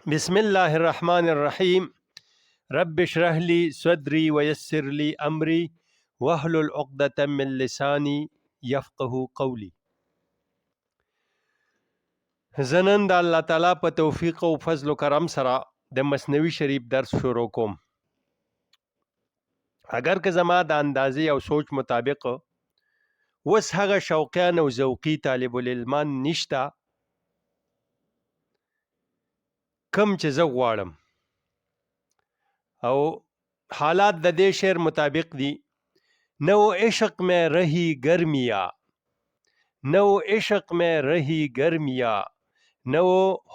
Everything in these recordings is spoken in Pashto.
بسم الله الرحمن الرحیم. رب اشرح لي صدري ويسر لي امري واحلل عقدة من لساني يفقه قولي. زنن د الله تعالی په توفیق او فضل و کرم سره د مثنوي شریف درس شروع کوم. اگر که زما د اندازې او سوچ مطابق وس هغه شوقیان او ذوقي طالب العلمان نشتا کم چې زه غواړم، او حالات د دې شعر مطابق دي. نو عشق میں رہی گرمیا، نو عشق میں رہی گرمیا، نو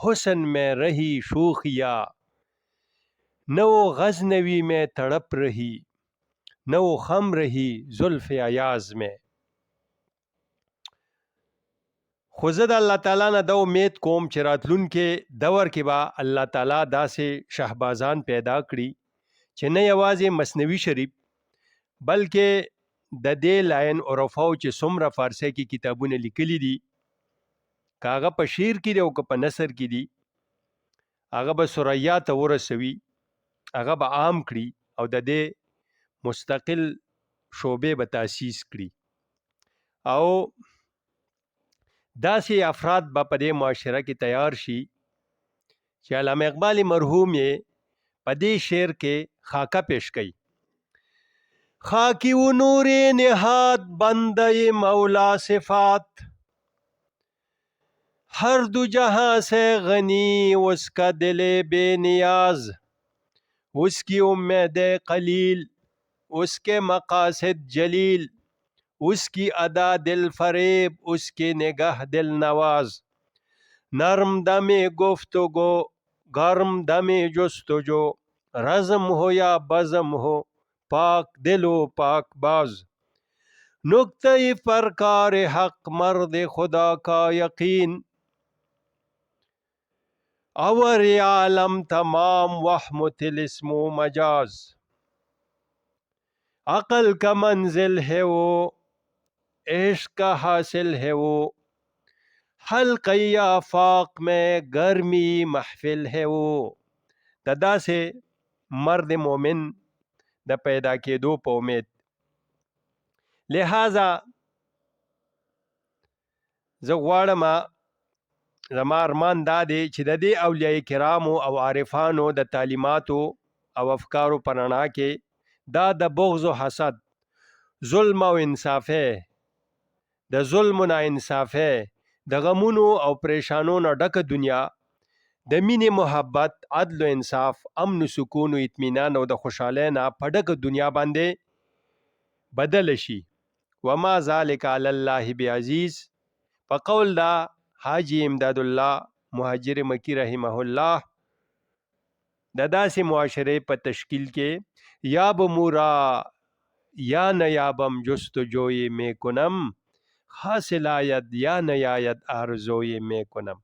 حسن میں رہی شوخیا، نو غزنوی میں تڑپ رہی، نو خم رہی زلف ایاز میں. خو زه د الله تعالی نه دا امید کوم چې راتلونکې دور کې به الله تعالی داسې شهبازان پیدا کړي چې نه یوازې مثنوي شریف بلکې د دې لاین عرفاو چې څومره فارسی کې کتابونه لیکلي دي، که هغه په شعر کې دی او که په نثر کې دي، هغه به ثریا ته ورسوي، هغه به عام کړي او د دې مستقل شعبې به تاسیس کړي، او داسې افراد به په دې معاشره کې تیار شي چې علامه اقبال مرحوم یې په دې شعر کې خاکه پیش کړي. خاکی و نور نہاد بندے مولا صفات، ہر دو جہاں سے غنی اس کا دل بے نیاز، اس کی امید قلیل اس کے مقاصد جلیل، اس کی ادا دل فریب اس کی نگاہ دل نواز، نرم دم گفتگو گرم دم جستجو، رزم ہو یا بزم ہو پاک دل و پاک باز، نقطۂ پرکار حق مرد خدا کا یقین، اور یہ عالم تمام وہم طلسم و مجاز، عقل کا منزل ہے وہ عشق کا حاصل ہے وہ، حلقۂ آفاق میں گرمی محفل ہے وہ. د داسې مرد مومن د پیدا کېدو په امید. لہذا زه غواړم، زما ارمان دا دی چې د دې اولیاء کرامو او عارفانو د تعلیماتو او افکارو په رڼا کې دا د بغض و حسد، ظلم او انصافۍ، د ظلم و ناانصافۍ، د غمونو او پریشانو نه ډکه دنیا د مینې، محبت، عدل و انصاف، امن و سکون و اطمینان او د خوشحالۍ نه په ډکه دنیا باندې بدل شي. وما ذلک علی الله بعزیز، په قول دا حاجی امداد الله مهاجر مکی رحمه الله، د داسې معاشرې په تشکیل کې یا بمورا یا نیابم جستجوی می کنم، حاصل آید یا نیاید آرزوی می کنم،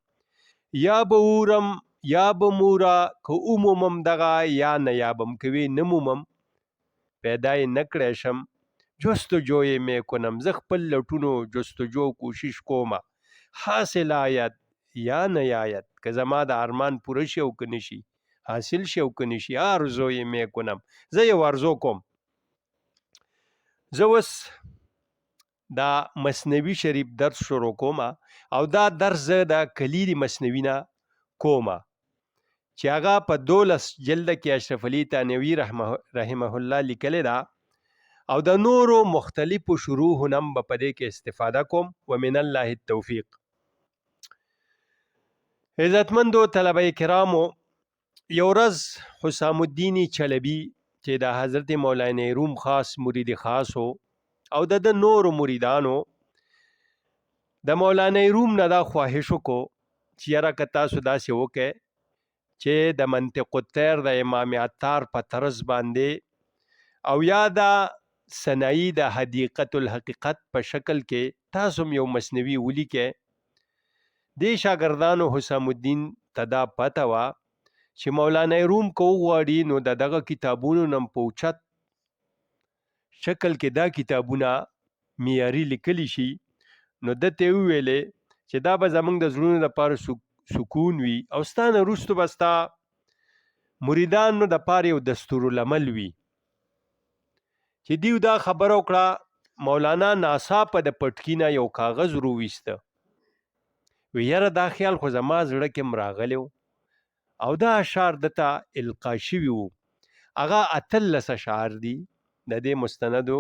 یا بورم یا بمورا که عمومم دغه یا نیابم کوي نمومم پیدای نکړی شم، جستجوی می کنم زه خپل لټونو جستجو کوشش کومه، حاصل آید یا نیاید که زما د ارمان پوره شي او که نشي، حاصل شي او که نشي، آرزوی می کنم زه یو ارزو کوم. زه اوس دا مثنوي شریف درس شروع کومه، او دا درس زه د کلید مثنوي نه کومه چې هغه په 12 جلده کې اشرف علي تانوي رحمه الله لیکلی ده، او د نورو مختلفو شروحو نم به په دې کې استفاده کوم. ومن الله التوفیق. عزتمندو طلبه کرامو، یو ورځ حسام الدین چلبي چې د حضرت مولانا روم خاص مرید خاص هو او د نورو مریدانو د مولانا روم نه دا خواهش وکړو چې یاره که تاسو داسې وکړئ چې د منطق الطیر د امام عطار په طرز باندې او یا دا سنائی د حدیقت الحقیقت په شکل کې تاسو یو مثنوي ولیکئ. دې شاګردانو حسام الدین ته دا پته وه چې مولانا روم که وغواړي نو د دغه کتابونو نم په اوچت شکل کې دا کتابونه معیاري لیکلی شي. نو ده ته یې وویلې چې دا به زموږ د زړونو دپاره سکون وي او ستانه وروستو به ستا مریدانو د پاره یو دستورالعمل وي چې دیو دا خبره وکړه مولانا ناڅاپه د پټکي نه یو کاغذ روویسته وی یاره دا خیال خو زما زړه کې راغلی او دا اشعار دته القا شوي وو هغه 18 اشعار دي د دې مستندو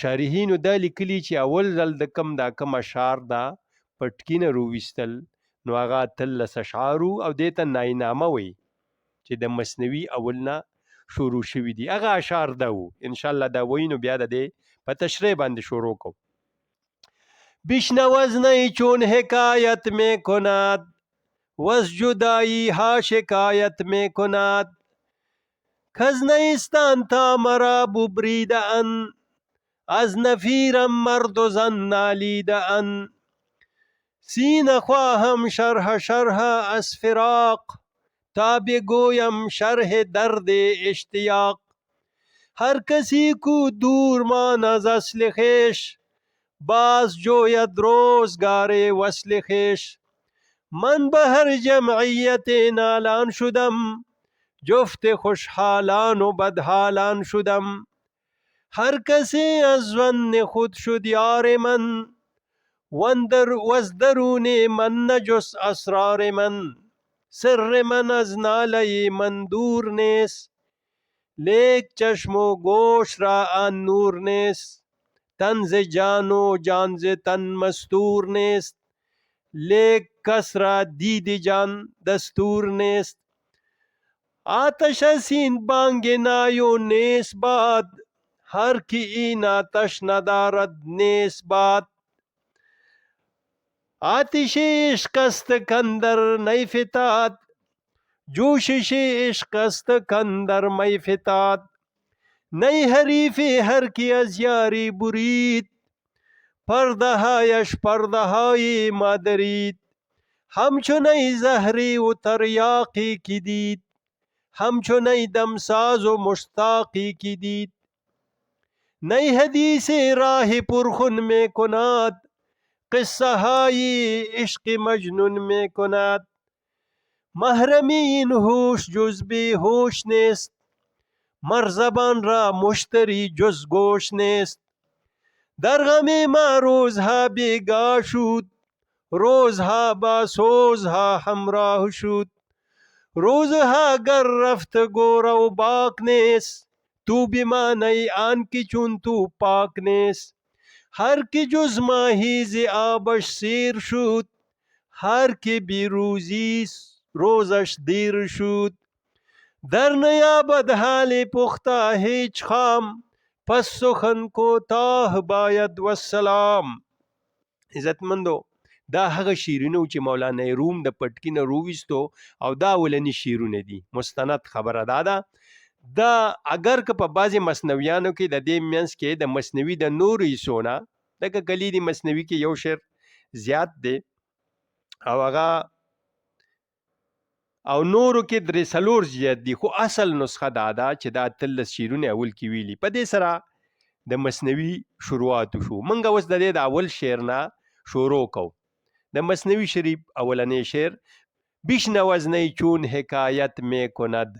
شارحینو دا لیکلي چې اول ځل د کم اشعار دا پټکي نه روویستل نو هغه 18 اشعار او دیته ناینامه وي چې د مثنوي اول نه شروع شوي دي هغه اشعار دا وو ان شاء الله دا وینو بیا د دې په تشریح باندې شروع کو بیشنوز نی چون حکایت می کند وز جدایی ها شکایت می کند کز نیستان تا مرا ببریده ان از نفیرم مرد و زن نالیده ان سینه خواهم شرح از فراق تا بگویم شرح درد اشتیاق هر کسی کو دور ماند از اصل خویش باز جوید روزگار وصل خویش من به هر جمعیت نالان شدم جفت خوشحالان و بدحالان شدم هر کسی از ظن خود شد یار من وز درون من نجست اسرار من سر من از ناله من دور نیست لیک چشم و گوش را آن نور نیست تن ز جان و جان ز تن مستور نیست لیک کس را دید جان دستور نیست آتش از این بانگ نای و نیست باد هر کی این آتش ندارد نیست باد آتش عشق است کندر نی فتاد جوشش عشق است کندر می فتاد نی حریف هر کی از یاری برید پرده هایش پرده های مادرید همچون ای زهری و تریاقی کی دید همچون ای دمساز و مشتاقی کی دید نی حدیث راه پرخون می کند قصه های عشق مجنون می کند محرمی این هوش جز بی هوش نیست مر زبان را مشتری جز گوش نیست در غم ما روزها بیگاه شد روزها با سوزها همراه شد روزها گر رفت گور و باک نیست تو بمانی آن کی چون تو پاک نیست هر کی جز ماهی ز آبش سیر شد هر کی بی روزی روزش دیر شد در نیابد حال پخته هیچ خام پس سخن کوتاه باید والسلام عزتمندو دا هغه شیرینو چې مولانا روم د پټکی نه روویستو او دا ولنی شیرونه دي مستند خبره دادا دا اگر که په بعضی مثنویانو کې د دې منس کې د مثنوی د نورې سونا دغه کلیدی مثنوی کې یو شعر زیات دی او هغه او نورو کې درې څلور زیات دي خو اصل نسخه دادا چې دا 13 شیرونه اول کې ویلي په دې سره د مثنوی شروعات شو منګه اوس د دې د اول شعر نه شروع کو د مثنوی شریف اولنې شعر بیشنوز نی چون حکایت می کند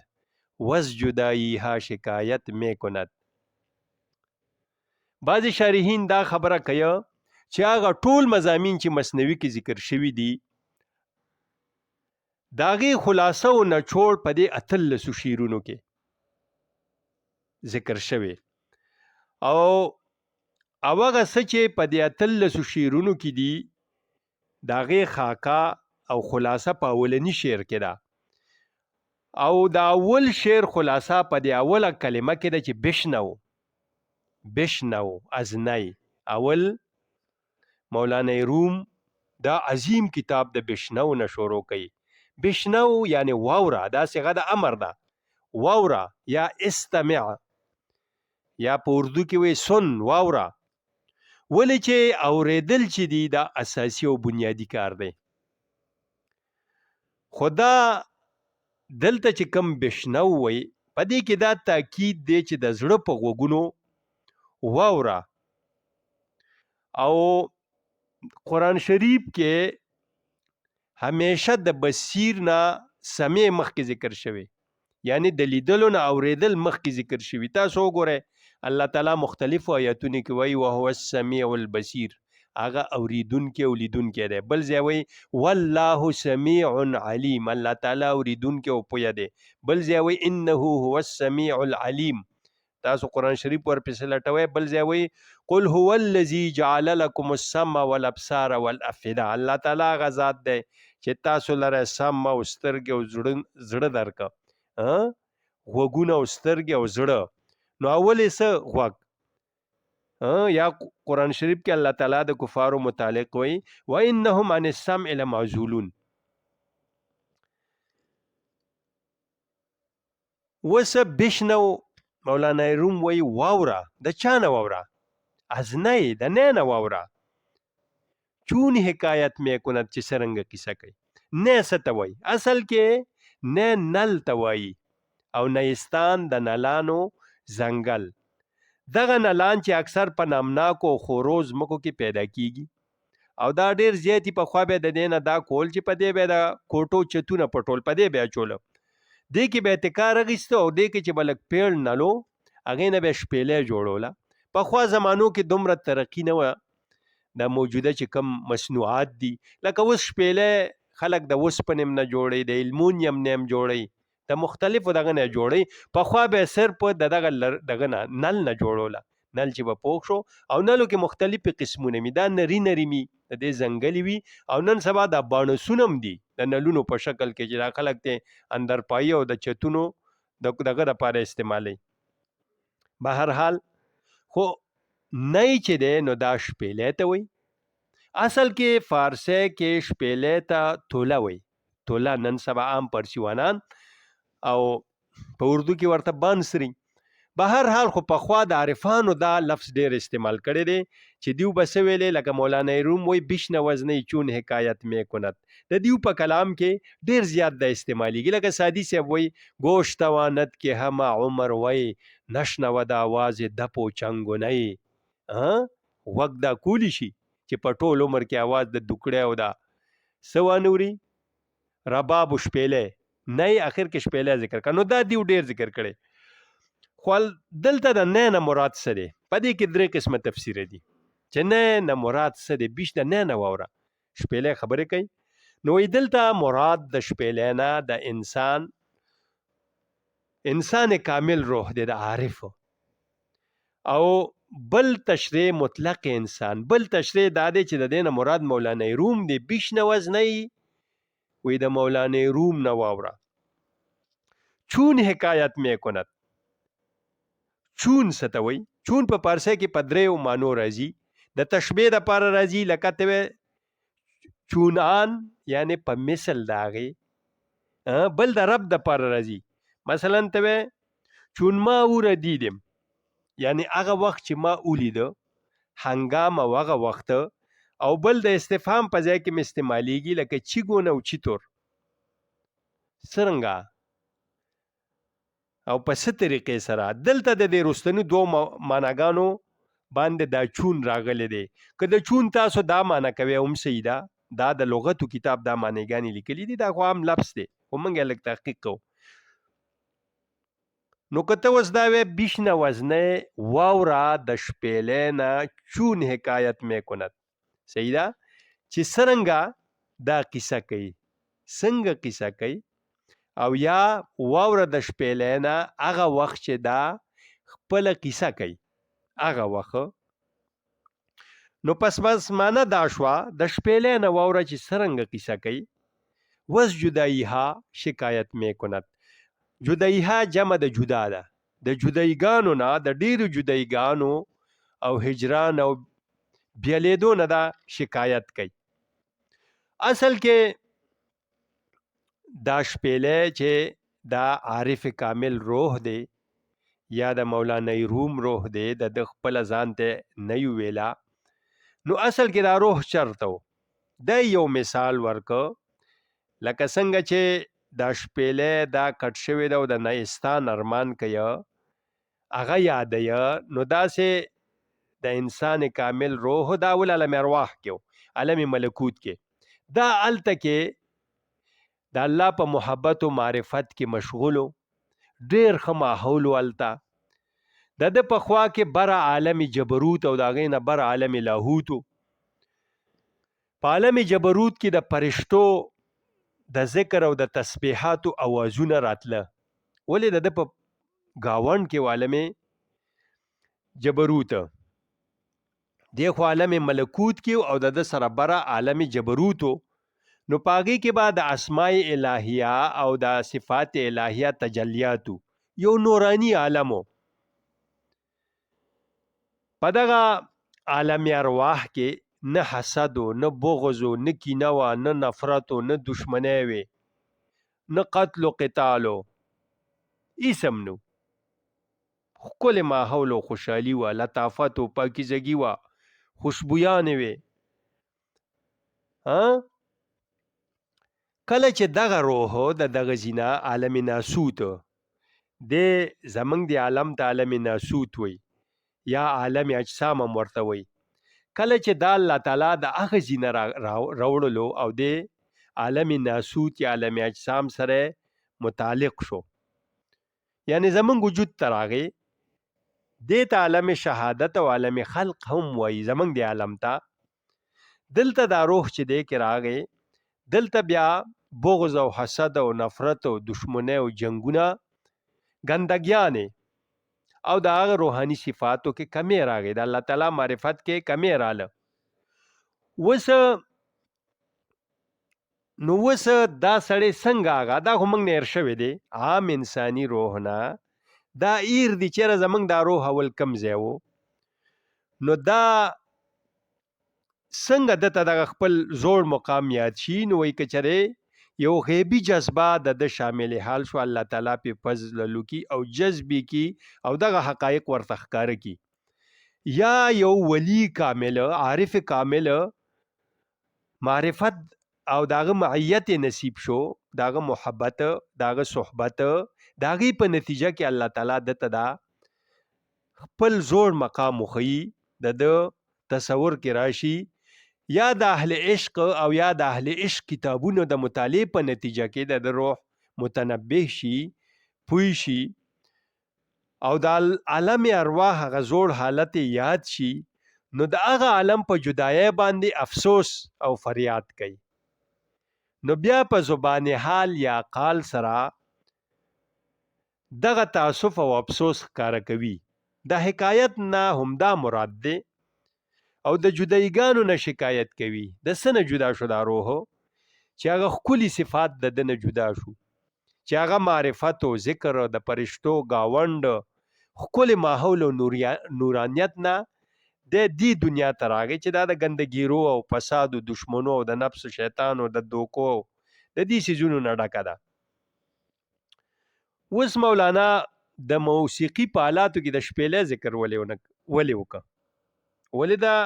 وز جدایی ها شکایت می کند بعضی شارحین دا خبره کوي چې هغه ټول مضامین چې مثنوی کې ذکر شوي دي داغه خلاصه او نچوړ په دې 18 شیرونو کې ذکر شوی او هغه سچې په دې 18 شیرونو کې دي داغه خاکا او خلاصه په اولنی شعر کې ده او دا اول شعر خلاصه په دې اوله کلمه کې ده چې بشنو ازنی اول مولانا روم دا عظیم کتاب د بشنو نه شروع کړي بشنو یعنی واورا دا صيغه د امر ده واورا یا استمع یا په اردو کې وي سن واورا ولی چې اوریدل چې دی دا اساسی او بنیادی کار دی خدا دلته چې کم بشنو وي په دې کې دا تاکید دی چې د زړه په غوګونو واورا او قرآن شریف کې همیشه د بصیر نه سمیع مخکې ذکر شوی، یعنی د لیدلو نه اوریدل مخکې ذکر شوی. تاسو وګورئ الله تعالی مختلف آیاتونه کې وایي وهو السمیع البصیر، هغه اوریدونکی او لیدونکی دی. بل ځای وایي والله سمیع علیم، الله تعالی اوریدونکی او پوهه دی. بل ځای وایي انه هو السمیع العلیم، تاسو قرآن شریف ورپسې لټوئ. بل ځای وایي قل هو الذي جعل لكم السمع والابصار والافئده، الله تعالی هغه ذات دی چې تاسو لره سم او سترګې او زړه درکړه، غوږونه او سترګې او زړه. نو اول یې څه غوږ، یا قرآن شریف کې الله تعالی د کفارو متعلق وایي وانهم عن السمع لمعزولون. وسه بشنو مولانا روم وایي واوره، د چا نه واوره؟ از نه د نه نه واوره. چون حکایت می کند چې څرنګه کیسه کوي. نه څه ته وایي؟ اصل کې نه نل ته وایي، او نیستان د نلانو ځنګل. دغه نلان چې اکثر په نامناکو خورو ځمکو کې پیدا کیږي، او دا ډیر زیاتی په خوا به د دې نه دا کول چې په دې به د کوټو چتونه پټول په دې به اچوله، دې کې به احتکار اخیسته، او دې کې چې به لږ پیړ نلو هغې نه به شپېلۍ جوړوله. پخوا زمانو کې دومره ترقي نه وه، د موجوده چې کم مصنوعات دي لکه اوس شپېلۍ خلک د اوسپنې نه جوړوي، د المونیم نه هم جوړوي، د مختلفو دغه نه جوړوي. پخوا به صرف د دغه نه نل نه جوړوله، نل چې به پوخ شو، او نلو کې مختلفې قسمونه وي، دا نري نري وي، د دې ځنګلي وي، او نن سبا د بانسونه هم دي د نلونو په شکل کې چې دا خلک ته اندرپایي او د چتونو دغه دپاره استعمالوي. بهرحال خو نه چې دی نو دا شپېلۍ ته وایي. اصل کې فارسی کې شپېلۍ ته توله وایي. توله نن سبا عام پرسیوانان او په اردو کې ورته بانسري. بهرحال خو پخوا د عارفانو دا لفظ ډیر استعمال کړی دی چې دیو به څه ویلې، لکه مولانا روم وایي بیشنه وزنی چون حکایت می کند. د دیو په کلام کې ډیر زیات د استعمالیږي، لکه سادی صاحب وایي گوشت وانت کې همه عمر وایي نشنود آواز دپو چنگونی. وقت دا کولی شي چې په ټول عمر کې आवाज د دوکړې او دا سوانوري رباب شپېلې نه اخر کې شپېلې ذکر کړه. نو دا دیو ډیر ذکر کړي. خو دلته د نه نه مراد څه دی؟ په دې کې درې قسمه تفسیر دي چې نه نه مراد څه دی. بیش د نه نه واوره شپېلې خبرې کوي. نو دلته مراد د شپېلې نه د انسان کامل روح دی، د عارف. او بل تشریح مطلق انسان، بل تشریح دا دی چې د دې نه مراد مولانا روم دی. بیش نه وزنی وی د مولانا روم نه واوره. چون حکایت می کند. چون څه ته وایي؟ چون په پارسی کې په دریو معنو راځي. د تشبیه دپاره راځي، لکه ته چونان یعنی په مثل د هغې. بل د رب دپاره راځي، مثلا ته چون ما او ردیدم، یعنی هغه وخت چې ما ولیده، هنګام او هغه وخت. او بل د استفهام په ځای کې استعمالیږي، لکه چیګونه او چیتور، څرنګه او په څه طریقې سره. دلته د دې رستنو دوه معناګانو باندې دا چون راغلی دی. که د چون تاسو دا معنی کوي هم صحیح ده، دا د لغتو کتاب دا معنیګانې لیکلي دي، دا خو عام لفظ دی، خو موږ یې لږ تحقیق کوو. نو که ته اوس دا وی بیش نه وزنی واوره د شپېلۍ نه چون حکایت می کند، صحیح ده چې څرنګه دا قصه کوي، څنګه قصه کوي. او یا واوره د شپېلۍ نه هغه وخت چې دا خپله قصه کوي، هغه وخت. نو پس معنا دا شوه د شپېلۍ نه واوره چې څرنګه قصه کوي. وز جدایها شکایت می کند. جدایها جمع د جدا ده، د جدایګانو نه، د ډیرو جدایګانو او هجران او بیلیدو نه دا شکایت کوي. اصل کې دا شپېلۍ چې دا عارف کامل روح دی یا د مولانا روم روح دی، د خپل ځان ته نه ویلا. نو اصل کې دا روح چرته و. دا یو مثال ورکو، لکه څنګه چې دا شپېلۍ دا کټ شوی ده او د نیستان ارمان کوي، هغه یادوي. نو داسې د انسان کامل روح دا ول عالم ارواح کې، عالم ملکوت کې، دا هلته کې د الله په محبت او معرفت کې مشغولو، ډیر ښه ماحول ولتا د په خوا کې بر عالم جبروت او د هغې نه بر عالم لاهوت. په عالم جبروت کې د فرشتو د ذکر او د تسبیحاتو اوازونه راتله، ولې د په گاوند کې عالم جبروت دی خو عالم ملکوت کې او د سره بره عالم جبروتو. نو پاغي کې بعد اسماء الهیه او د صفات الهیه تجلیاتو یو نورانی عالمو. په دغه عالم ارواح کې نه حسد نه بغض نه کینه وا نه نفرت نه دشمنی وي نه قتل و قتالو اسم نو. کل ماحول و خوشحالی و لطافت و پاکیزگی و خوشبویان وي. کله چې دغه روح د دغه زینا عالم ناسوت د زمنګ دی عالم ته عالم ناسوت وي یا عالم اجسام هم ورته وي. کله چې دا الله تعالی د هغه زینا راوړلو او د عالم ناسوت یا عالم اجسام سره متعلق شو، یعنی زمنګ وجود تراغه دیتا عالم شهادت او عالم خلق هم وای. زمنګ دی عالم ته دلته دا روح چې دی کې راغی، دلته بیا بغض او حسد او نفرت او دشمنی او جنگونه ګندګیانې او د هغه روحاني صفاتو کې کمی راغی، د الله تعالی معرفت کې کمی رااله. نو وس دا سړی څنګه آغا دا خو موږ نه هېر شوی دی عام انساني روح نه دا ایر دی چیرې زمونږ دا روح اول کم ځای و. نو دا څنګه دته دغه خپل زوړ مقام یاد شي؟ نو وایي که چېرې یو غیبي جذبه د شامل حال شو، الله تعالی په فضل کی او جذبی کی او دغه حقایق ورته ښکاره کی، یا یو ولی کامل عارف کامل معرفت او داغه معیت نصیب شو، داغه محبت داغه صحبت داغي په نتیجه کې الله تعالی دته دا خپل زوړ مقام مخی د تصور کې راشي، یا د اهل عشق او یا د اهل عشق کتابونو د مطالعه په نتیجه کې د روح متنبه شي، پوي شي او د عالم ارواح غزوړ حالت یاد شي. نو د هغه عالم په جدای باندې افسوس او فریاد کوي. نو بیا په زبان حال یا قال سره دغه تاسف او افسوس ښکارا کوي. د حکایت نه همدا مراد ده او د جدایګانو نه شکایت کوي. د سنه جدا شو دا روح چې هغه خولي صفات د دنه جدا شو، چې هغه معرفت او ذکر د پرشتو گاوند خولي ماحول او نورانیت نه د دې دنیا ته راغی چې دا د ګندګیرو او فساد او دشمنو او د نفس شیطان او د دوکو د دې سيزونو نه ډکه ده. اوس مولانا د موسیقي په آلاتو کې د شپېلې ذکر ولې وکړه؟ ولې دا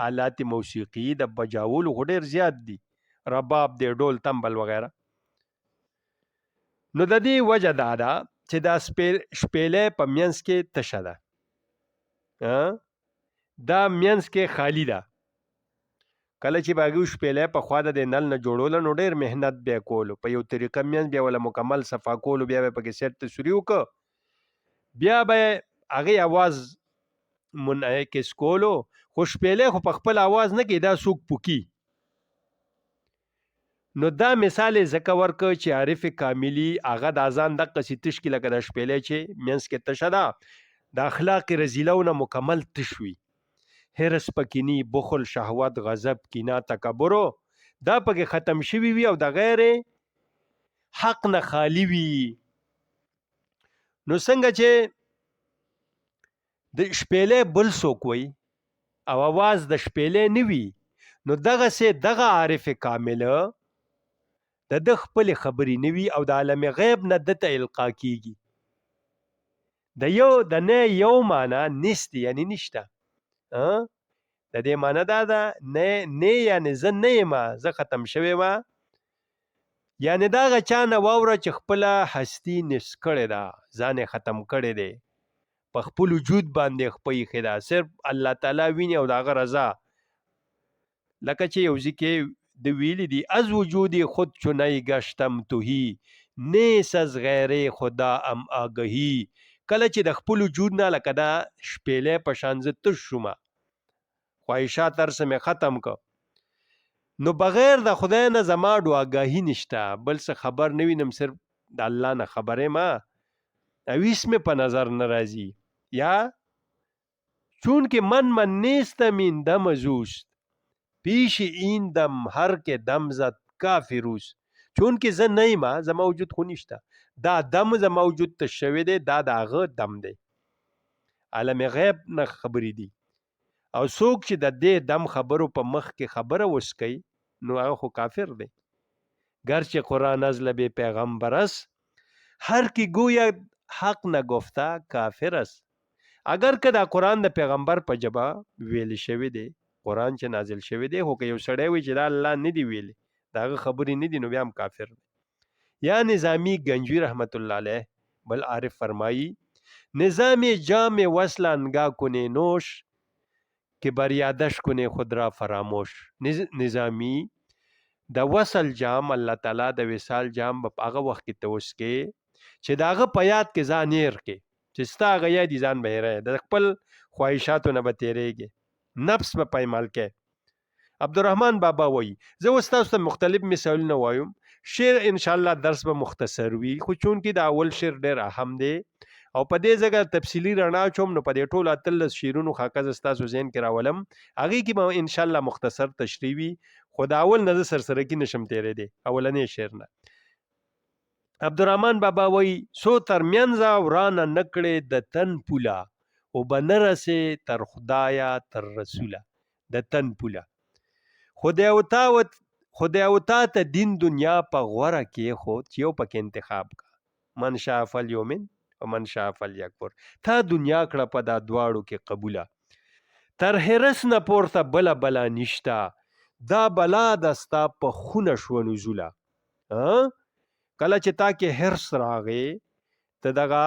آلات موسیقي د بجاولو خو ډېر زیات دي، رباب دی، ډول تنبل وغیره. نو د دې وجه دا ده چې دا شپېلې په منځ کې تشه ده، دا منځ کې خالی ده. کله چې باغي شپېلې په خوا د نل نه جوړول نو ډېر مهنت بیا کولو، په یو طریقه منځ بیا ولا مکمل صفا کولو، بیا به پکې سیټ تسوري وکړو، بیا به هغې اواز منعکس کولو. خو شپېلې خو په خپل اواز نه کې، دا څوک پوکي. نو دا مثال ځکه ورکړ چې عارف کاملي هغه د اذان دقه سي تش کې لکه د شپېلې چې منځ کې تشه ده، د اخلاق رذیلونه مکمل تش وي، حرص پکینی، بخل، شهوت، غضب، کینه، تکبر دا پکې ختم شوي وي او د غیر حق نه خالی وي. نو څنګه چې د شپېلې بل څوک وي او आवाज د شپېلې نه وي، نو دغه سه دغه عارف کامل د خپل خبرې نه وي او د عالم غیب نه دته القا کیږي. د نه یو معنا نشته، یعنی نشته. د دې معنا دا ده نه یعنی زه نه یم، زه ختم شوی ما، یعنی دا غچا نه واوره چې خپل هستی نس کړی دا، ځان ختم کړی دی، په خپل وجود باندې خپل خدا صرف الله تعالی ویني او داغه رضا. لکه چې یو ځکه د ویلی دی از وجود خود چنئی گشتم توهی نیست از غیر خدا ام آگهی. کله چې د خپل وجود نه لکه دا شپېلې په شان زه تش شومه، خواهشات هر څه مې ختم که، نو بغیر د خدای نه زما دعاګاهي نشته، بل څه خبر نه وینم، صرف د الله نه خبرې ما اویس مې په نظر نه راځي. یا چون که من نیستم این دم زوست پیش این دم هر که دم زد کافروس. چون که زه نه یم، زما وجود خو نشته، دا دم زما وجود ته شوی دی، دا د هغه دم دی، عالم غیب نه خبرې دي. او څوک چې د دې دم خبرو په مخ کې خبره وسکي نو هغه خو کافر دی. گرچه قرآن از لب پیغمبر است هر کی گوید حق نگفته کافر است. اگر که دا قرآن د پیغمبر په جبه ویل شوی دی، قرآن چې نازل شوی دی، خو که یو سړی وي چې دا الله نه دی ویلی، دا هغه خبرې نه دي، نو بیا هم کافر دی. یا نظامی گنجوی رحمت الله علیه بل عارف فرمایی نظام جام وصل انگاه کنه نوش که بر یادش کنه خود را فراموش. نظامی د وصل جام الله تعالی د وصال جام په هغه وخت کې توس کې چې دا هغه په یاد کې ځان ير کې چې ستا هغه یاد ځان به رہے د خپل خواهشاتو نه به تیریږي، نفس په پایمال کې. عبدالرحمن بابا وایي زه اوس تاسو ته مختلف مثالونه وایم، شعر ان شاء الله درس به مختصر وي، خو چون کې دا اول شعر ډېر اهم دی او په دې ځای تفصیلی رڼا چوم، نو په دې ټولو اتلس شعرونو خاکه تاسو ذهن کې راولم، هغه کې به ان شاء الله مختصر تشریح وي، خو دا اول نه سرسره کې نشم تیرې دی اولنې شعر نه. عبدالرحمن بابا وایي سو تر منځه ورانه نکړې د تن پوله او به نه رسې تر خدایا تر رسوله. د تن پوله خدای او تا ته دین دنیا په غوره کې خو چې یو پکې انتخاب کا، من شاء فلیؤمن و من شاء فلیکفر. تا دنیا کړه په دا دواړو کې قبوله، تر هرس نه پورته بله نشته، دا بلا دستا په خونه شو نزوله. کله چې تا کې هرس راغی ته دغه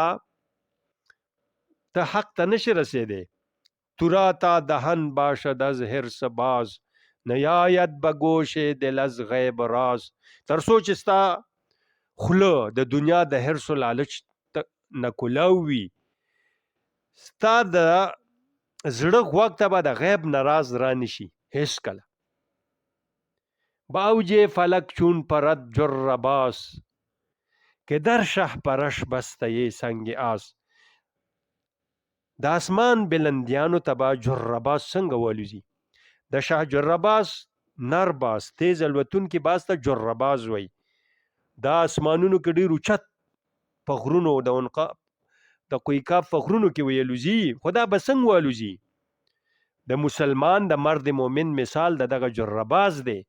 ته حق ته نشي رسیدی، تورا تا دهن باشد از هرس باز نیاید به گوش دل از غیب راز. تر څو چې ستا خوله د دنیا د هرس و لالچ نه کولاو وي، ستا د زړه غوږ ته به د غیب نه راز را نشي هیڅ کله. با اوج فلک چون پرد جرباس که در شه پرش بسته سنگ آس. د اسمان بلندیانو ته به جرباس څنګه والوزي؟ د شه جرباس نر باز تیز الوتونکي باز ته جرباز وایي. دا اسمانونو کې ډېر اوچت په غرونو د قویقاف په غرونو کې ویلوزي، خو دا به څنګه والوزي؟ د مسلمان د مرد مومن مثال د دغه جرباز دی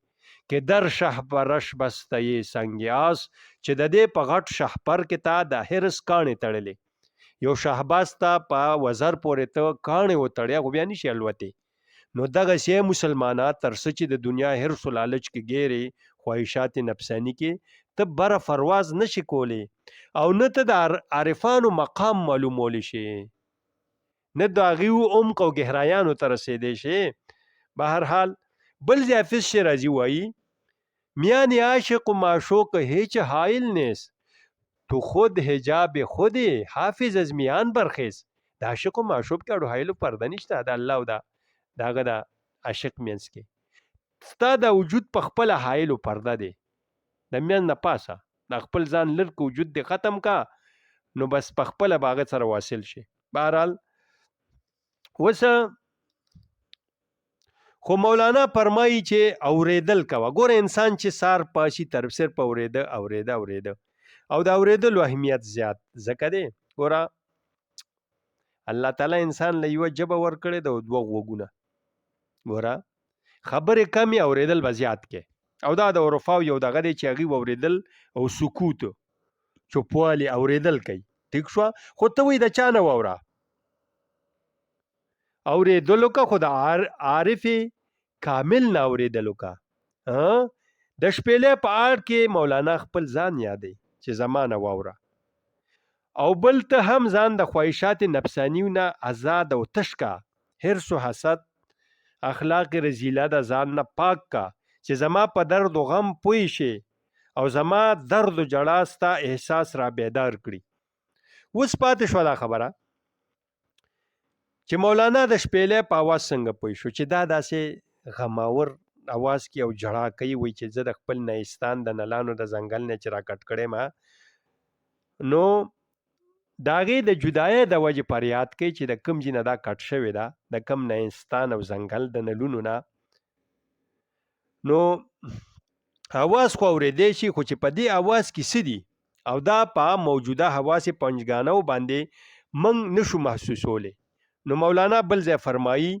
که در شهپرش بسته سنگ آس، چې د دې په غټ شهپر کې تا د هرس کاڼې تړلې. یو شهباز ته په وزر پورې ته کاڼې وتړیا خو بیا نشي الوتی. نو دغه سی مسلمانات تر څه چې د دنیا هرس و لالچ کې ګیرې خواهشات نفسانی کې ته بره فرواز نشي کولی، او نه ته د عارفانو مقام معلومولی شي، نه د هغې عمق او گهرایانو ته رسیدی شي. بهرحال بل ځای حافظ شیرازي وایي میان عاشق و معشوق هیچ حائل نیست، تو خود حجاب خودی حافظ از میان برخیز. د عاشق و معشوق کې اړو حایلو پرده نشته، د الله او دغه د عاشق منځ کې ستا د وجود په خپله حایلو پرده دی، د منځ نه پاسه د خپل ځان لر که وجود دی ختم کا، نو بس په خپله به هغه سره واصل شي. بهرحال اوس خو مولانا فرمایي چې اوریدل کوه. ګوره انسان چې سار پاشي تر صرف اوریده او د اوریدلو اهمیت زیات ځکه دی. ګوره الله تعالی انسان له یوه ژبه ورکړې ده او دوه غوږونه. ګوره خبرې کمې اوریدل به زیات کې، او دا د عرفاو یو دغه دی چې هغوی اوریدل او سکوت چوپوالی اوریدل کوي. ټیک شوه، خو ته وایي د چا نه واوره، اوریدلو کا خو د عارف کامل نه اوریدلو کا. د شپېلې په اړ کې مولانا خپل ځان یادوي چې زمانه واوره، او بل ته هم ځان د خواهشات نفسانیو نه آزاد او تش کا. حرص و حسد اخلاق رزیله د ځان نه پاک کا، چې زما په درد و غم پوي شي او زما درد و جړا ستا احساس را بیدار کړي. اوس پاتې شو دا خبره چې مولانا د شپېلې په اواز څنګه پوي شو چې دا داسې غماور اواز کې او جړا کوي، وایي چې زه د خپل نیستان د نلانو د ځنګل نه چې را کټ کړی ما، نو د هغې د جدایۍ د وجې فریاد کوي چې د کوم ځای نه دا کټ شوې ده، د کوم نیستان او ځنګل د نلونو نه. نو اواز خو اورېدی شي، خو چې په دې اواز کې څه دي او دا په موجوده حواس پنجګانو باندې موږ نشو محسوسولی. نو مولانا بل ځای فرمایي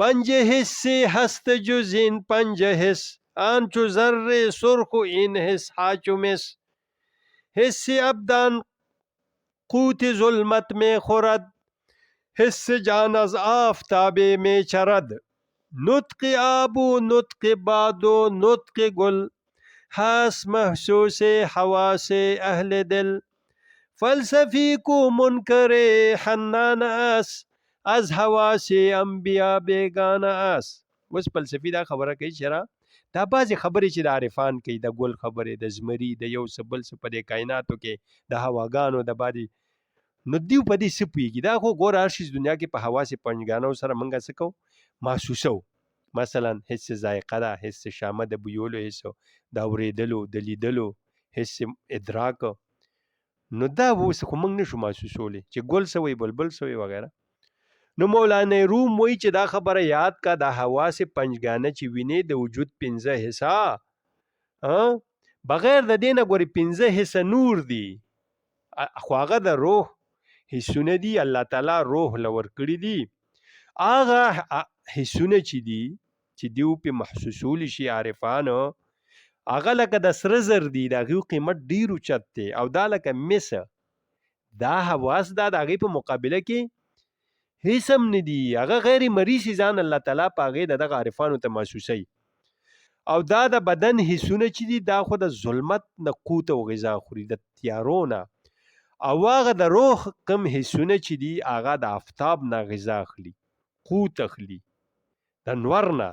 پنج حس هست جز این پنج حس آنچو ذره سرخ و این حس حاچو مس حس ابدان قوت ظلمت میں خورد حس جان از آفتاب میں چرد نطق آب و نطق باد و نطق گل هست محسوس حواس اهل دل فلسفی کو منکر حنان است از حواس انبیا بیگانه است. اوس فلسفي دا خبره کوي چې را دا بعضې خبرې چې د عارفان کوي، د ګل خبرې، د زمري، د یو څه بل څه په دې کائناتو کې د هواګانو د بادي، نو دیو په دې څه پوهېږي؟ دا خو ګوره هر شي دنیا کې په حواس پنجګانو سره موږ څه کوو؟ محسوسو. مثلا حس ذایقه ده، حس شامه د بویولو، حس د اورېدلو، د لیدلو، حس ادراک. نو دا اوس خو موږ نشو محسوسولی چې ګل څه وایي، بلبل څه وایي وغیره. نو مولانا روم وایي چې دا خبره یاد کا، د حواس پنجګانه چې وینې د وجود پنځه حصه بغیر د دې نه ګورې پنځه حصه نور دي، خو هغه د روح حسونه دي، الله تعالی روح لور کړي دي. هغه حسونه چې دي چې دیو په محسوسولی شي عارفانو، هغه لکه د سره زر دي، د هغې قیمت ډېر اوچت دی، او دا لکه مسه دا حواس دا د هغې په مقابله کې هیڅ هم نه دي، هغه غیر مرئي ځان الله تعالی په هغې د دغه عارفانو ته محسوسوي. او دا د بدن حسونه چې دي دا خو د ظلمت نه قوت او غذا خوري، د تیارو نه. او هغه د روح کم حسونه چې دي هغه د آفتاب نه غذا اخلي، قوت اخلي، د نور نه.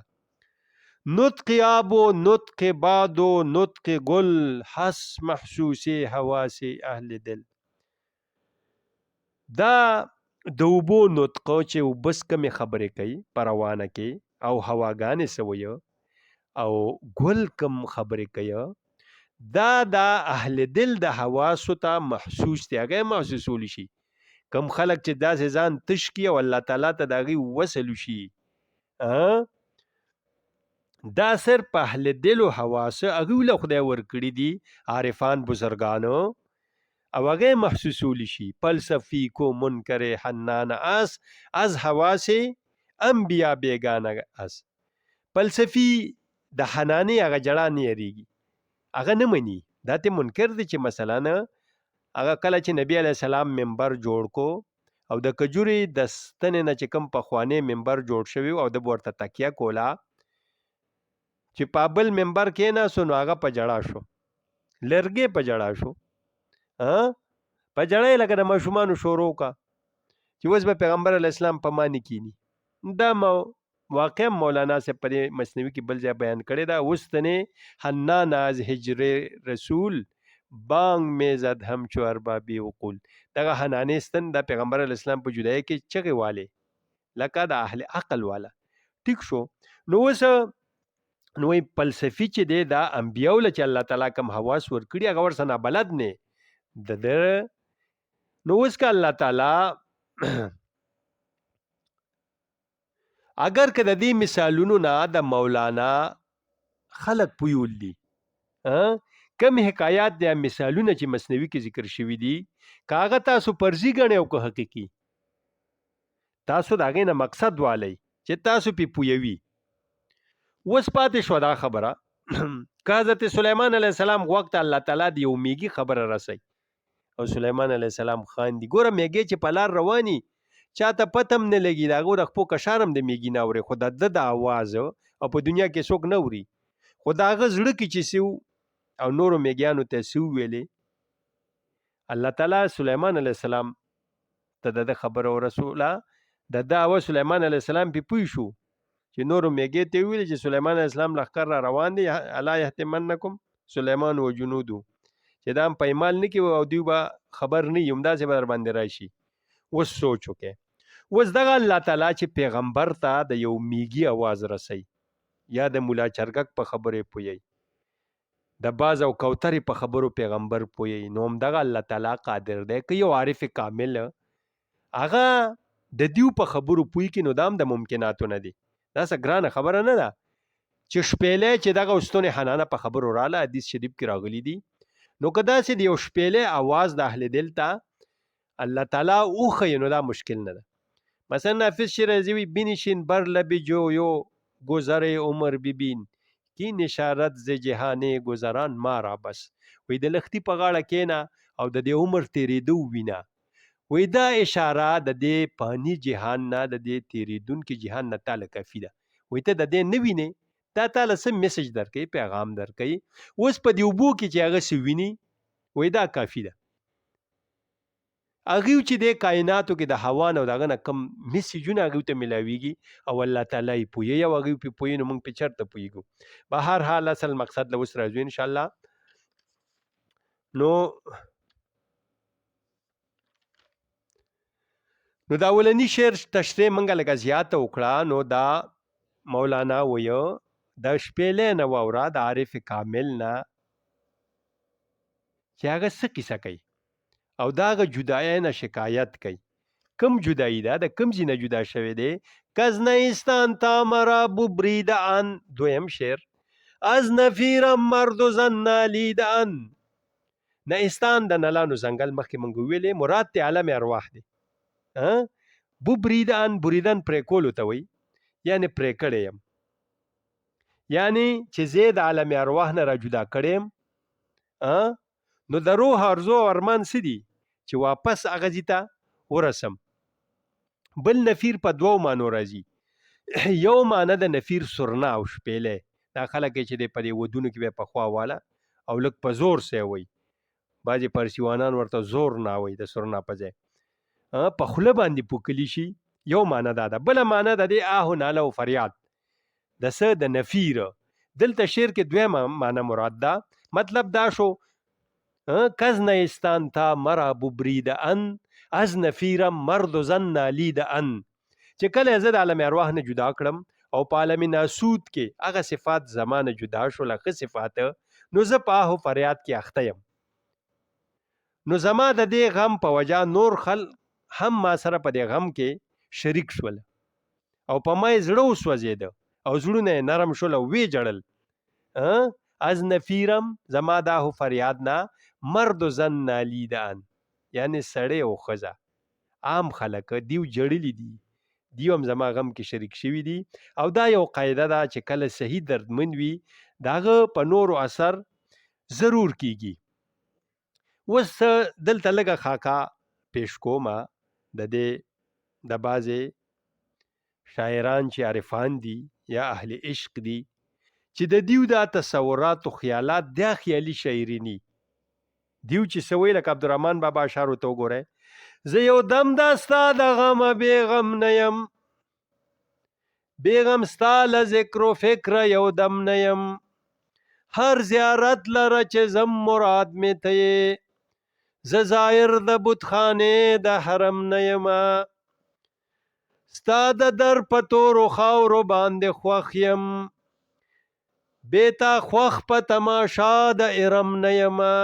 نطق آب و نطق باد و نطق گل حس محسوس حواس اهل دل. دا د اوبو نطقه چې اوبس کمې خبرې کوي په روانه کې، او هواګانې سوی او ګل کم خبرې کوي، دا د اهل دل د حواسو ته محسوس دی، هغه محسوسولی شي. کم خلک چې داسې ځان تش کړي او الله تعالی ته د هغې وصل شي، دا صرف اهل دل او حواس هغوی له خدای ورکړي دي، عارفان بزرګانو، او هغه محسوسولی شي. فلسفی کو منکر حنان اس از حواس انبیا بیگانه اس. فلسفی د حنانې هغه جړه نه یریږي، هغه نه مني، دا ته منکر دی چې مثلا هغه کله چې نبی علیه السلام منبر جوړ کو او د کجوري د ستنې نه چې کوم پخوانی منبر جوړ شوی او د ورته تکیه کولا چې په بل منبر کې نه سو، نو هغه په جړا شو، لرګې په جړا شو، په جړی لکه د ماشومانو شروع کا چې اوس به پیغمبر علیه السلام په معنی کینی. دا واقع مولانا سے په مثنوي کې بل ځای بیان کړی دا. وستنې حنان از هجر رسول بانگ میزد همچو اربابی وقول. دغه حنانې ستن د پیغمبر علیه السلام په جدایۍ کې چغې والې لکه د اهل عقل والا. ټیک شو. نو اوس نو فلسفي چې دی دا انبیاو له چې الله تعالی کوم حواس ورکړي هغه ورسره نابلد نه د نو اوس که الله تعالی اگر که د دې مثالونو نه د مولانا خلق پویول دي، کم حکایات د مثالونه چې مثنوي کې ذکر شوي دي، که هغه تاسو فرضي ګڼئ او که حقیقي، تاسو د هغې نه مقصد والی چې تاسو پې پویوي. اوس پاتې شوه دا خبره که حضرت سلیمان علیه السلام غوږ ته الله تعالی د یو میږي خبره رسوي او سلیمان علیه السلام خاندي. ګوره میږی چې په لار رواني چاته پته هم نه لګي، د هغو د خپو کشار هم د میږي نه اوري، خو د ده د اواز او په دنیا کې څوک نه اوري، خو د هغه زړه کې چې څه او نورو میږیانو ته څه وویلې، الله تعالی سلیمان علیه السلام ته د ده خبره ورسوله. د ده اواز سلیمان علیه السلام پې پوه شو چې نورو میګې ته ویل چې سلیمان علیه السلام لښکر را روان دی، الا یحتمنکم سلیمان و جنودو، چې دا پیمال نه کوي او دوی به خبر نه یم داسې به در باندې راشي. اوس سوچ وکړئ، اوس دغه الله تعالی چې پیغمبر ته د یو میږي اواز رسي یا د مولا چرګک په خبرې پوي، د باز او کوترې په خبرو پیغمبر پوي، نو هم دغه الله تعالی قادر دی که یو عارف کامل هغه د دیو په خبرو پوي کې، نو دام د ممکناتو نه دی. دا څه ګرانه خبره نه ده چې شپېلې چې دغه استون حنانه په خبرو رااله، حدیث شریف کې راغلی دی. نو که داسې د یو شپېلې اواز د اهل دل ته الله تعالی اوخی، نو دا مشکل نه ده. مثلا نافذ شیرازی وی بینشین بر لب جویو گذر عمر ببین کی نشارت ز جهان گذران مارا بس. وی د لختی په غاړه کینا او د دې عمر تیریدو وینا. وی دا اشاره د دې پانی جهان نه، د دې تیریدونکو جهان نه تعالی کافی ده. وی ته د دې نه ویني، دا تعالی سم میسج درکې، پیغام درکې. اوس په دې وبو کې چې هغه سی ویني، وی دا کافی ده. هغه چې د کائناتو کې د هوا نه دغه نه کم میسجونه هغه ته ملاويږي او الله تعالی پوي او هغه په پوي، نو موږ په چرته پويګو. به هر حال اصل مقصد له وسره راځو ان شاء الله. نو دا ولني شعر تشریح منګه لګا زیات وکړه. نو دا مولانا ویو د شپېلې نه وورا د عارف کامل نه چې هغه څه کیسه کوي او داغه جدای نه شکایت کوي. کم جدایی ده، د کم ځینه جدا شوی دی. کز نیستان تا مرا ببرید ان، دویم شعر، از نفیرم مرد و زن نالید ان. نیستان د نلانو زنګل مخکې مونږ ویلې، مراد ته عالم ارواح دی. ببرید ان، بریدن پرې کولو ته وایي، یعنی پرې کړی یم، یعنی چې زه د عالم ارواح نه را جدا کړی یم. نو د روح ارزو او ارمان څه دي چې واپس هغه ځای ته ورسم. بل نفیر په دوو معنو راځي. یو معنی د نفیر سرنا او شپېلې، دا خلک چې د په دې ودونو کې به پخوا واله او لږ په زور سه وي، بعضې پرسیوانان ورته زور نه وي د سرنا په ځای، په خوله باندې پوکلی شي. یو معنی دا ده. بله معنی د دې آه ناله او فریاد د څه د نفیر. دلته شعر کې دویمه معنی مراد ده. مطلب دا شو کز نیستان تا مرا ببرید ان، از نفیرم مرد و زن نالید ان. چې کله زه د عالم ارواح نه جدا کړم او په عالم ناسود کې هغه صفات زمانه جدا شو لکه صفات، نو زه په آه فریاد کې اخته یم. نو زما د دې غم په وجه نور خلق هم ما سره په دې غم کې شریک شول او په ما یې زړه وسوځېده او زړونه یې نرم شول او وی جړل. از نفیرم زما د آه فریاد نه، مرد و زن نالیدان، یعنی سړی او ښځه عام خلک دیو جړلی دي، دیو هم زما غم کې شریک شوي دي. او دا یو قاعده ده چې کله صحیح دردمند وي داغه په نورو اثر ضرور کیږي. اوس دلته لږه خاکا پیش کومه د دې د بعضې شاعران چې عارفان دي یا اهل عشق دي چې د دیو دا تصورات او خیالات دا خیالي شاعري ني. دیو چې سوی لکه عبدالرحمن بابا اشعارو ته وګورئ، زه یو دم دا ستا د غمه بیغم نه یم، بیغم ستا له ذکر و فکره یو دم نه یم، هر زیارت لره چې زم مراد مې ته یې، زه زایر د بتخانې د حرم نه یمه، ستا د در په تورو خاورو باندې خوښ یم، بیتا خوښ په تماشا د ارم نه یمه،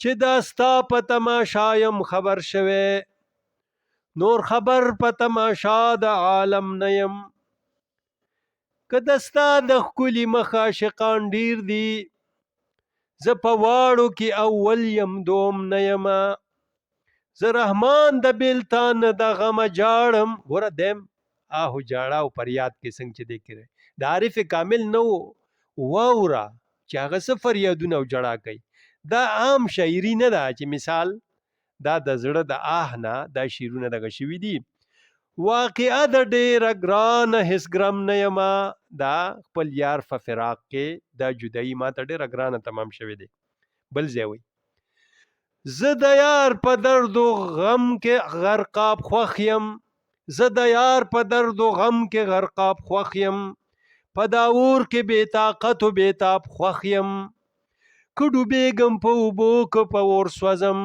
چې دا ستا په تماشا یم خبر شوی، نور خبر په تماشا د عالم نه یم، که د ستا د ښکلي مخ عاشقان ډیر دي، زه په واړو کې اول یم دوم نه یمه، زه رحمان د بیلتان د غمه جاړم. ګوره دیم آهو جاړه او فریاد کې څنګه چې دی کړی د عارف کامل نه واوره چې هغه څه فریادونه او جړا کوي. دا عام شاعري نه ده چې مثال دا د زړه د آه نه دا شعرونه دغه شوي دي. واقعه د ډېره ګرانه هېڅ ګرم نه یمه، دا خپل یار په فراق کې دا جدایي ما ته ډېره ګرانه تمام شوی دی. بل ځای وایي زه د یار په درد و غم کې غرقاب خوښ یم، زه د یار په درد و غم کې غرقاب خوښ یم، په دا اور کې بې طاقت و بېتاب خوښ یم. که ډوبېږم په اوبو که په اور سوځم،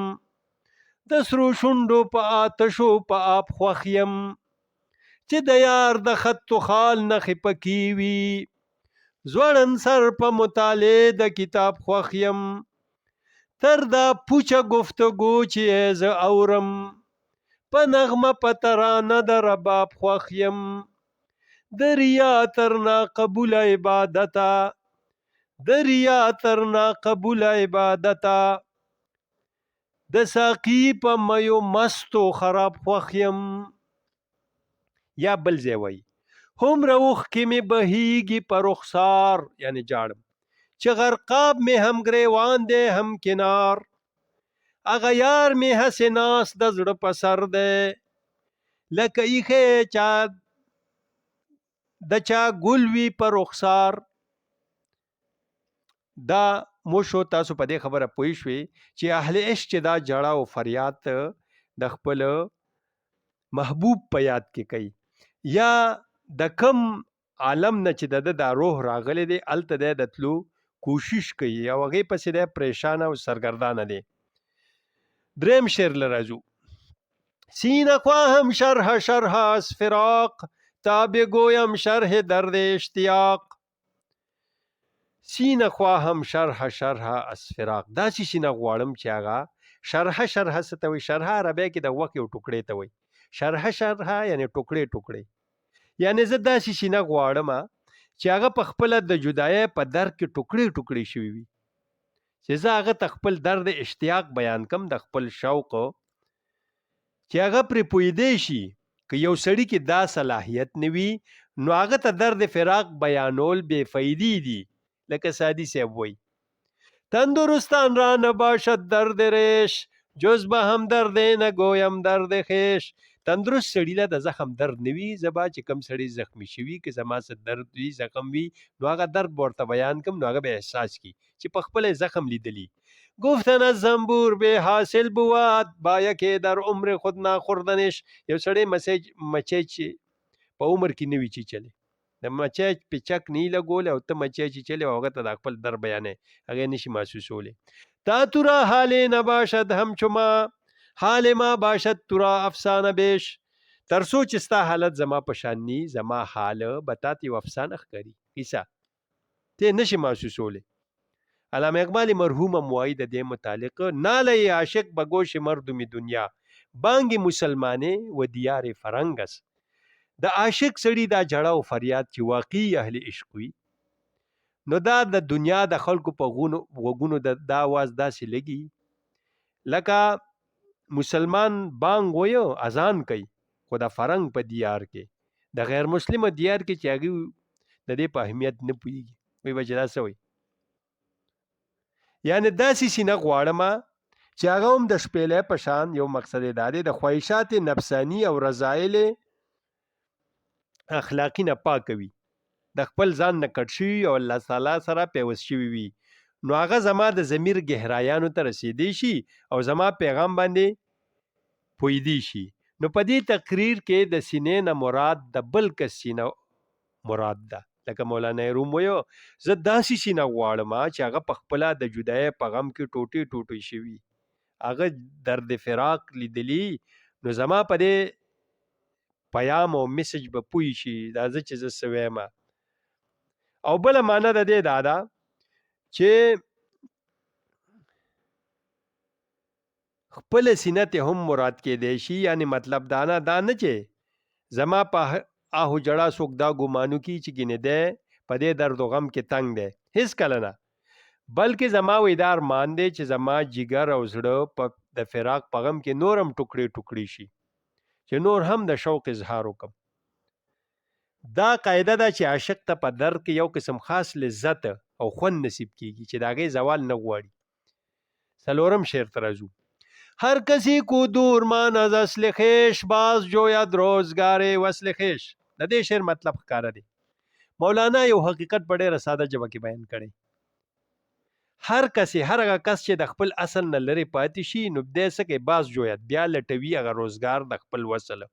د سرو شونډو په آتشو په آب خوښ یم. چې د یار د خط و خال نښې پکې وي، ځوړند سر په مطالعې د کتاب خوښ یم. تر دا پوچه گفتگو چې زه اورم، په نغمه په ترانه د رباب خوښ یم. د ریا تر ناقبوله عبادته، د ریا تر ناقبوله عبادته، د ساقي په میو مستو خراب خوښ یم. یا بل ځای وایي هومره اوښکې مې بهیږي په رخسار، یعنی جاړم، چې غرقاب مې هم ګریوان دی هم کنار. هغه یار مې هسې ناست د زړه په سر دی، لکه ایښی چا د چا ګل وي په رخسار. دا موشو تاسو په دې خبره پوه شوي چې اهل عشق چې دا جړه او فریاد د خپل محبوب په یاد کې کوي، یا د کم عالم نه چې د روح راغلی دی الته دی د تلو کوشش کوي او هغې پسې دی پریشانه او سرګردانه دی. دریم شعر له راځو. سینه خواهم شرح شرح از فراق، تا بگویم شرح درد اشتیاق. سینه خواهم شرح شرح از فراق، داسې سینه غواړم چې هغه شرح شرح څه ته وایي؟ شرح عربی کې د غوښې یو ټوکړې ته وایي. شرح شرح یعنی ټوکړې ټوکړې، یعنی زه داسې سینه غواړم چې هغه په خپله د جدایۍ په درد کې ټوکړې ټوکړې شوي وي، چې زه هغه ته خپل درد اشتیاق بیان کم، د خپل شوق چې هغه پرې پوهېدی شي. که یو سړي کې دا صلاحیت نه وي نو هغه ته درد فراق بیانول بې فایدې دي. لکه سادی صاحب وایي تندرستان را نباشد درد ریش، جز به هم درد نگویم درد خیش. تندرست سړي له د زخم درد نه وي، زه به چې کوم سړي زخمی شوي که زما څه درد وي زخم وي نو هغه درد به ورته بیان کړم نو هغه به احساس کړي چې په خپله زخم لیدلی. گفتن از زنبور به حاصل بود، باید که در عمر خود ناخوردنش. یو سړی مچۍ چې په عمر کې نه وي چیچلی، د مچۍ پیچک نه لګولی او ته مچۍ چیچلی او هغه ته د خپل در بیانې هغه نشي محسوسولی. تا تو را حال نباشد همچو ما، حال ما باشد تو را افسانه بیش. تر څو چې ستا حالت زما په شان نی، زما حال به تا ته یو افسانه ښکاري، کیسه ته نشي محسوسولی. علامه اقبال مرحوم وایي د دې متعلق ناله عاشق به گوش مردم دنیا، بانگ مسلمانه و دیار فرنگ است. د عاشق سړي دا جړه او فریاد چې واقعي اهل عشق وي نو دا د دنیا د خلکو په غوږونو دا आवाज داسې لګي لکه مسلمان بانگ وایو اذان کوي خو د فرنګ په دیار کې، د غیر مسلم دیار کې چې هغه د دې په اهمیت نه پوهیږي. وی وجه دا څه وایي؟ یعنی داسې سینه غواړم چې هغه هم د شپېلۍ په شان یو مقصد دا دی د خواهشات نفسانی او رضایل اخلاقی نه پاک وي، د خپل ځان نه کټ شوي او الله تعالی سره پیوست شوي وي، نو هغه زما د ضمیر گهرایانو ته رسیدي شي او زما پیغام باندې پوهیدي شي. نو په دې تقریر کې د سینې نه مراد د بل کس سینه مراد ده. لکه مولانا روم ویو زه داسې سینه غواړم چې هغه په خپله د جدایۍ په غم کې ټوټې ټوټې شوي، هغه درد فراق لیدلی، نو زما په دې پیام او میسج به پوه شي دا زه چې زه څه وایم. او بله معنا د دې دا ده چې خپل سینه ته هم مراد کېدی شي، یعنی مطلب دا نه چې زما په آهو جړه څوک دا ګمانو کی چې ګینه ده په دې درد و غم کې تنگ ده، هیڅ کله نه، بلکې زما ویدار مان دی چې زما جګر او زړه په د فراق په غم کې نورم ټوکړي ټوکړي شي چې نور هم د شوق اظهار وکم. دا قاعده ده چې عاشق ته په درد کې یو قسم خاص لذت او خوند نصیب کیږي چې د هغې زوال نه غواړي. څلورم شعر ته راځو. هر کسی کو دور مان از اصل خویش، باز جوید روزگار وصل خویش. د دې شعر مطلب ښکاره دی. مولانا یو حقیقت په ډېره ساده ژبه کې بیان کړی. هر کسی هر هغه کس چې د خپل اصل نه لرې پاتې شي نو دی څه کوي؟ باز جوید، بیا لټوي هغه روزګار د خپل وصل.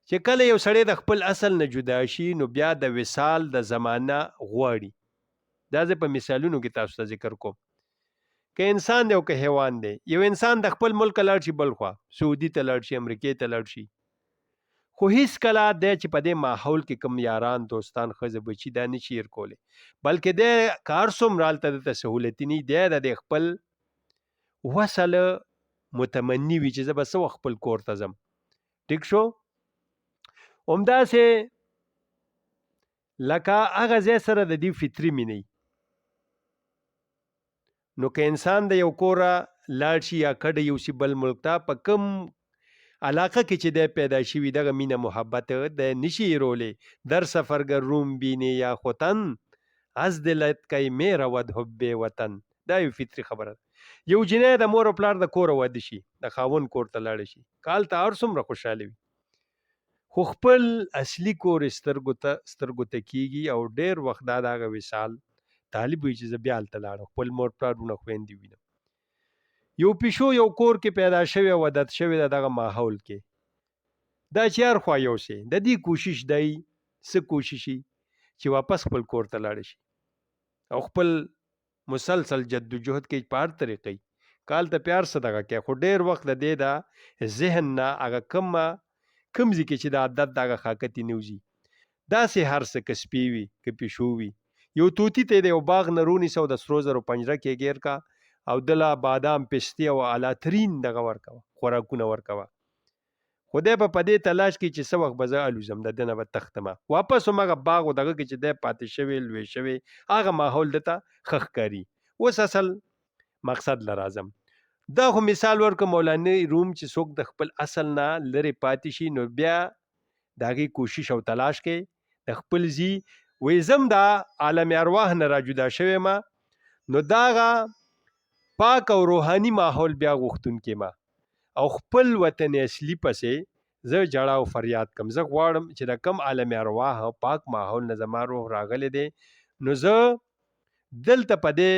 چې کله یو سړی د خپل اصل نه جدا شي نو بیا د وصال د زمانه غواړي. دا زه په مثالونو کې تاسو ته ذکر کوم. که انسان دی او که حیوان دی، یو انسان د خپل ملک لاړ شي بل خوا، سعودي ته لاړ شي، امریکې ته لاړ شي، خو هیڅ کله دی چې په دې ماحول کې کم یاران دوستان ښځه بچي دا نشي هیر کولی، بلکې دی کار څومره هلته دته سهولتي نه دی د خپل وصل متمني وي چې زه به څه وخت خپل کور ته ځم. ټیک شو؟ همداسې لکه هغه ځای سره د دې فطري مینې. نو که انسان د یو کوره لاړ شي یا کډه یوسي بل ملک ته، په کم علاقه کې چې دی پیدا شوي دغه مینه محبت د نشي هیرولی. در سفرگر روم بینی یا خوتن از دلت کی میره ود حب وطن. دا یو فطري خبره ده. یو جنۍ د مور او پلار د کوره واده شي، د خاوند کور ته لاړ شي، کال ته هر څومره خوشحاله وي، خو خپل اصلي کور سترګو ته کیږي او ډیر وخت دا دغه وصال طالب وي چې زه بیا هلته لاړم خپل مور پلارونه خویندې وینم. یو پیشو یو کور کې پیدا شوی او عادت شوی دغه ماحول کې، دا چې هر خوا یو سي د دې کوشش دی څه کوششي چې واپس خپل کور ته لاړ شي او خپل مسلسل جدوجہد کې په هر طریقې کال ته پیار صدقه کوي، خو ډیر وخت د دې دا ذهن نه هغه کم ځکه چې د عادت دغه خاکتي نوځي. داسې هر څه که سپی وي که پیشو وي، یو طوطي ته د یو باغ نه رونیسه او د سرو زرو پنجره کې ګیر کا او دله بادام پستې او اعلیترین دغه ورکوه خوراکونه ورکوه، خو دی به په دې تلاش کې چې څه وخت به زه الوزم د ده نه به تښتمه، واپس همغه باغ و دغه کې چې دی پاتې شوی لوی شوی هغه ماحول دته ښه ښکاري. اوس اصل مقصد له راځم. دا خو مثال ورکړه مولانا روم چې څوک د خپل اصل نه لرې پاتې شي نو بیا د هغې کوشش او تلاش کوي د خپل ځي وایي زم دا عالم ارواح نه را جدا شوی ما نو داغه پاک او روحاني ماحول بیا غوښتونکی ما او خپل وطن اصلي پسې زه جړه او فریاد کم. زه غواړم چې د کم عالم ارواح او پاک ماحول نه زما روح راغلی دی نو زه دلته په دې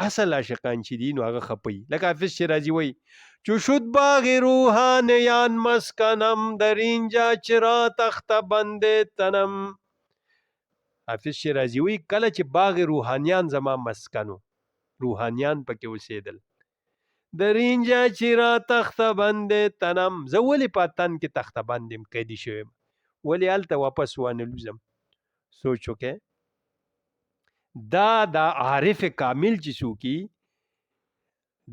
اصل عاشقان چې دي نو هغه خپي. لکه حافظ شیرازي وایي چو شد باغ روحانیان مسکنم در اینجا چرا تخت بند تنم. حافظ شیرازي وایي کله چې باغ روحانیان زما مسکنو، روحانیان پکې اوسېدل، در اینجا چرا تخت بند تنم، زه ولې په تن کې تخت بند یم قیدي شوی یم، ولې هلته واپس وانه لوزم. سوچ وکړئ دا د عارف کامل چې څوکي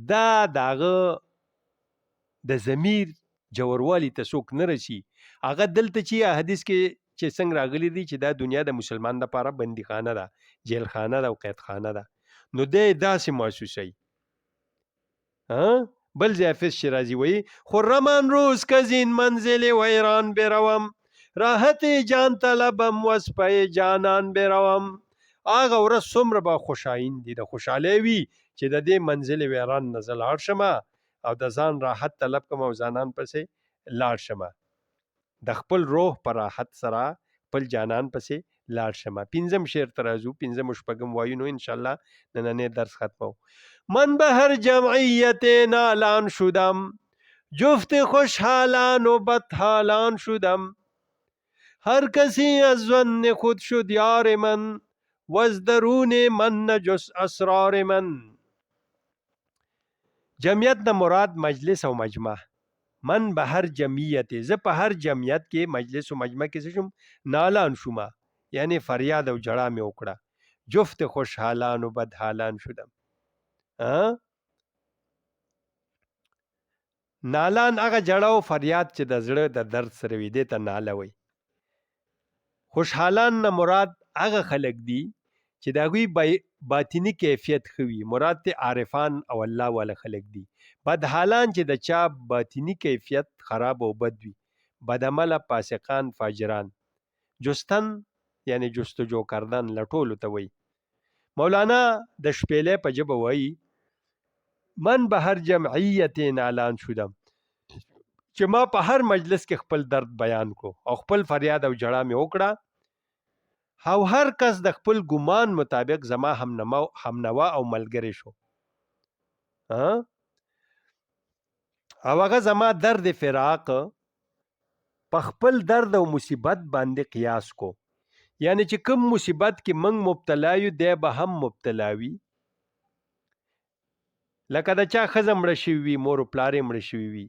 دا داغه د ضمیر جوړوالي ته څوک نه رسي. هغه دلته چې حدیث کې چې څنګه راغلی دی چې دا دنیا د مسلمان لپاره بندیخانه ده، جیلخانه ده او قیدخانه ده، نو دی داسې محسوسوي. بل ځای حافظ شیرازي وایي خرمان روز که زین منزل ویران بروم راحت جان طلبم وز پی جانان بروم. هغه ورځ څومره به خوشاین دي د خوشحالۍ وي چې د دې منزل ویران نه زه لاړ شمه او د ځان راحت طلب کوم او ځانان پسې لاړ شمه، د خپل روح پر راحت سره خپل جانان پسې لاړ شمه. پنځم شعر ته راځو، پنځم شپږم وایو نو انشاءالله نننی درس ختمو. من به هر جمعیت نالان شدم جفت خوشحالان و بدحالان شدم هر کسی از ظن خود شد یار من و از درون من نجس اسرار من. جمعیت نه مراد مجلس او مجمع. من به هر جمعیت، زه په هر جمعیت کې مجلس او مجمع کې شوم نالان شوم، یعنی فریاد او جړه مې وکړه. جفت خوشحالان و بدحالان شدم. نالان هغه جړه او فریاد چې د زړه د درد سره وي دې ته ناله وي. خوشحالان نه مراد هغه خلک دي چې د هغوی باطنی کیفیت ښه وي، مراد ته عارفان او الله والا خلک دي. بدحالان چې د چا باطنی کیفیت خراب او بد وي، بدعمله فاسقان فاجران. جستن یعنی جستجو کردن لټولو ته وایي. مولانا د شپېلۍ په ژبه وایي من به هر جمعیت نالان شدم چې ما په هر مجلس کې خپل درد بیان کو او خپل فریاد او جړه مې وکړه او هر کس د خپل ګمان مطابق زما همنوا او ملګری شو او هغه زما درد فراق په خپل درد او مصیبت باندې قیاس کو، یعنی چې کوم مصیبت کې موږ مبتلا یو دی به هم مبتلا وي. لکه د چا ښځه مړه شوي وي، مور و پلار یې مړه شوي وي،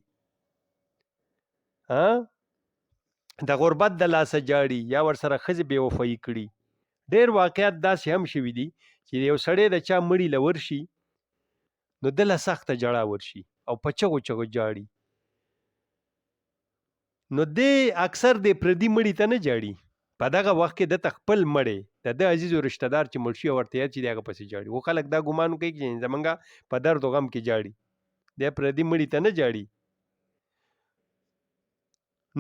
د غربت د لاسه جاړي یا ورسره ښځې بې وفایي کړي. ډېر واقعیت داسې هم شوي دي چې یو سړی د چا مړي له ورشي نو ده له سخته ژړا ورشي او په چغو چغو جاړي. نو دی اکثر د پردي مړي ته نه جاړي، په دغه وخت کې دته خپل مړی د ده عزیز و رشته دار چې مړ شي او ورته یاد چې دی هغه پسې جاړي. خو خلک دا ګمان کوي چې زمونږ په درد و غم کې جاړي، دی پردي مړي ته نه جاړي.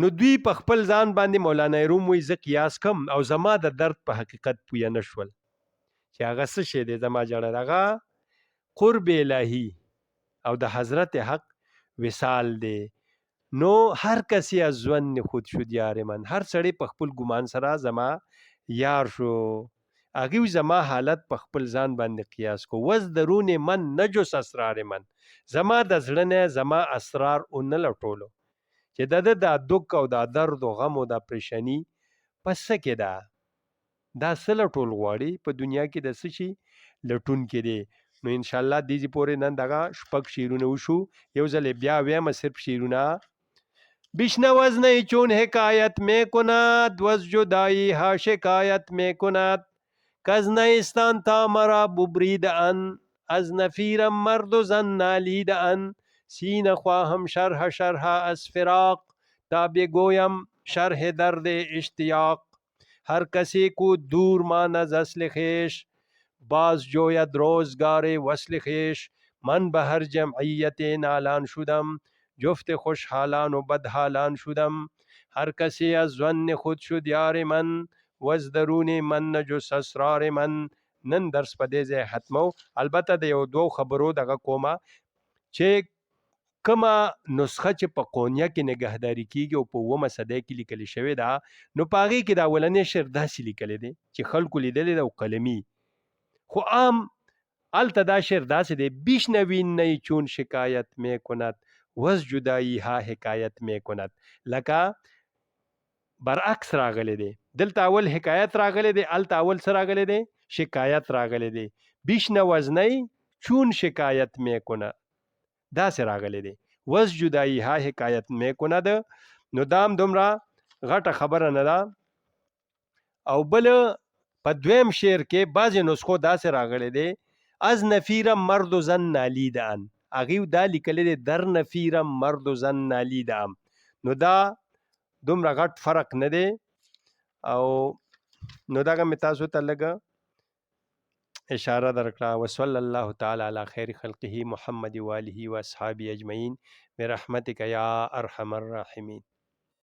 نو دوی په خپل ځان باندې مولانا روم وایي زه قیاس کم او زما د درد په حقیقت پویه نه شول چې هغه څه شی دی زما جړه، هغه قرب الهی او د حضرت حق وصال دی. نو هر کسی از ظن خود شد یار من، هر سړی په خپل ګمان سره زما یار شو. هغه زما حالت په خپل ځان باندې قیاس کو. وز درون من نجس اسرار من، زما د زړه نه زما اسرار اون لټولو چې د دک او د درد او غم او د پریشانی پس کې دا څه لټول غواړي په دنیا کې د څه شي لټون کې دی. نو ان شاء الله دیږي پورې نن دغه شپږ شعرونه وشو. یو ځل بیا ویم صرف شعرونه بیشنوز نہیں چون حکایت میں کند وز جدائی ها شکایت میں کند کز نیستان تا مرا ببرید ان از نفیرم مرد و زن نالید ان سینه خواهم شرح از فراق تا بگویم شرح درد اشتیاق هر کسی کو دور ماند از اصل خویش باز جوید روزگار وصل خویش من به هر جمعیت نالان شدم جفت خوشحالان و بدحالان شدم هر کسی از ظن خود شد یار من وز درون من نجس اسرار من. نن درس په دې ځای ختمو. البته د یو دوه خبرو دغه کومه چې کومه نسخه چې په قونیه کې نگهداري کیږي او په 9مه صدۍ کې لیکل شوې ده نو په هغې کې د اولنی شعر داسې لیکلی دی چې خلکو لیدلی ده او قلمي، خو عام هلته دا شعر داسې دی بیشنوین نی چون شکایت می کند وز جدایی ها حکایت می کند. لکه برعکس راغلی دی، دلته اول حکایت راغلی دی، هلته اول څه راغلی دی؟ شکایت راغلی دی. بیشنوز نی چون شکایت می کند داسې راغلی دی، وز جدایی ها حکایت می کند. نو دام دومره غټه خبره نه ده. او بل په دویم شعر کې بعضې نسخو داسې راغلی دی از نفیرم مرد و زن نالید ان، هغې دا لیکلی دی در نفیرم مرد و زن نالید ام. نو دا دومره غټ فرق نه دی. او نو دغه مې تاسو ته لږه اشاره درکړه. وصلی الله تعالی علی خیر خلقه محمد و آله و اصحابه اجمعین برحمتک یا ارحم الراحمین.